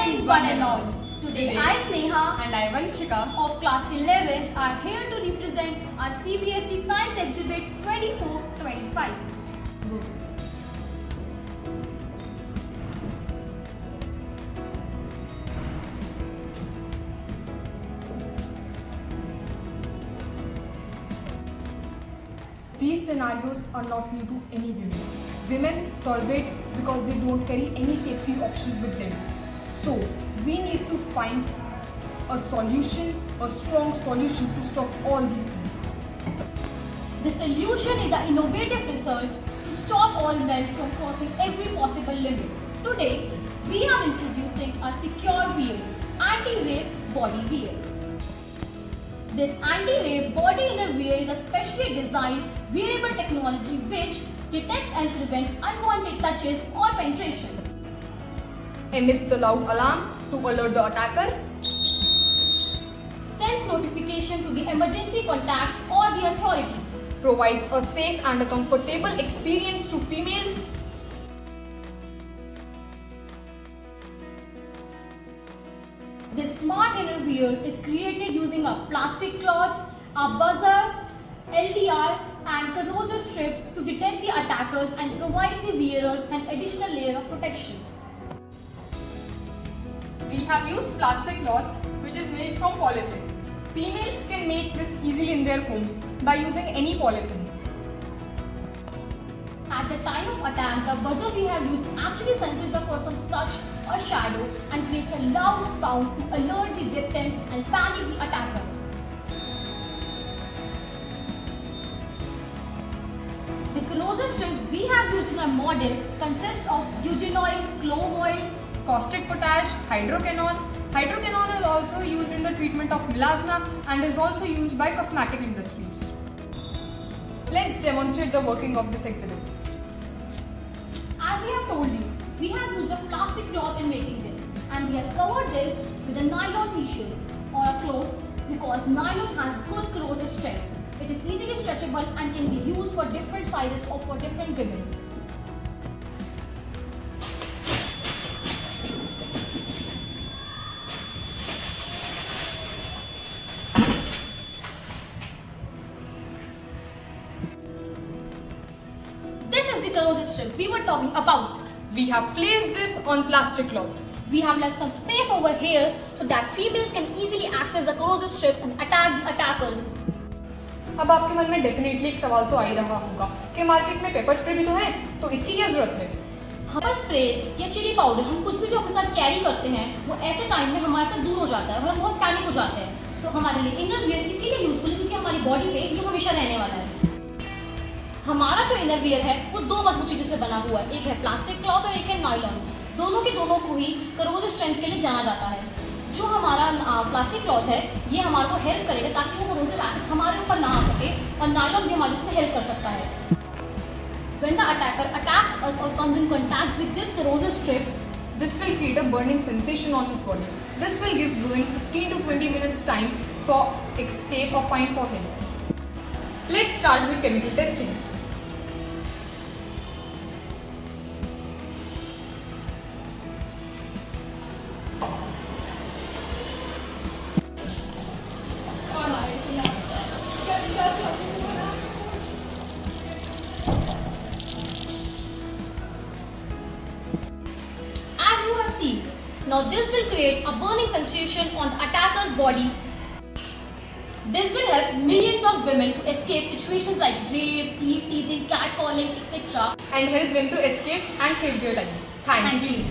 morning, one and all. Today, I, Sneha, and I, Vanshika, of class 11 are here to represent our CBSE Science Exhibit 24-25. These scenarios are not new to any women. Women tolerate because they don't carry any safety options with them. So, we need to find a solution, a strong solution to stop all these things. The solution is the innovative research to stop all men from crossing every possible limit. Today, we are introducing a secure wear, anti-rape body wear. This anti-rape body inner wear is a specially designed wearable technology which detects and prevents unwanted touches or penetrations. Emits the loud alarm to alert the attacker. Sends notification to the emergency contacts or the authorities. Provides a safe and a comfortable experience to females. This smart inner wear is created using a plastic cloth, a buzzer, LDR and corrosive strips to detect the attackers and provide the wearers an additional layer of protection. We have used plastic cloth which is made from polythene. Females can make this easily in their homes by using any polythene. At the time of attack, the buzzer we have used actually senses the person's touch or shadow and creates a loud sound to alert the victim and panic the attacker. The corrosive strips we have used in our model consist of eugenol, clove oil, Caustic potash, hydroquinone. Hydroquinone is also used in the treatment of melasma and is also used by cosmetic industries. Let's demonstrate the working of this exhibit. As we have told you, we have used a plastic cloth in making this and we have covered this with a nylon t-shirt or a cloth because nylon has good corrosive strength. It is easily stretchable and can be used for different sizes or for different women. This is the corrosive strip we were talking about. We have placed this on plastic cloth. We have left some space over here so that females can easily access the corrosive strips and attack the attackers. अब आपके मन में definitely एक सवाल तो आ ही रहा होगा कि मार्केट में पेपर स्प्रे भी तो है, तो इसकी क्या जरूरत है? पेपर स्प्रे या चिली पाउडर हम कुछ भी जो अपने साथ कैरी करते हैं वो ऐसे टाइम में हमारे से दूर हो जाता है और हम बहुत पैनिक हो जाते हैं। तो हमारे लिए इनर वियर इसीलिए यूजफुल है क्योंकि हमारी बॉडी पे ये हमेशा रहने वाला है। हमारा जो इनर वियर है वो दो मजबूत चीजों से बना हुआ है, एक है प्लास्टिक क्लॉथ और एक है नायलॉन। दोनों के दोनों को ही करोसिव स्ट्रेंथ के लिए जाना जाता है। जो हमारा प्लास्टिक क्लॉथ है ये हमारे को हेल्प करेगा ताकि वो करोसिव एसिड हमारे ऊपर ना आ सके और नायलॉन भी हमारी उसमें हेल्प कर सकता है। When the attacker attacks us or comes in contact with this corrosive strips, this will create a burning sensation on his body. This will give women 15 to 20 minutes time for escape or find for help. Let's start with chemical testing. Now this will create a burning sensation on the attacker's body. This will help millions of women to escape situations like rape, teasing, catcalling, etc. and help them to escape and save their life. Thank you.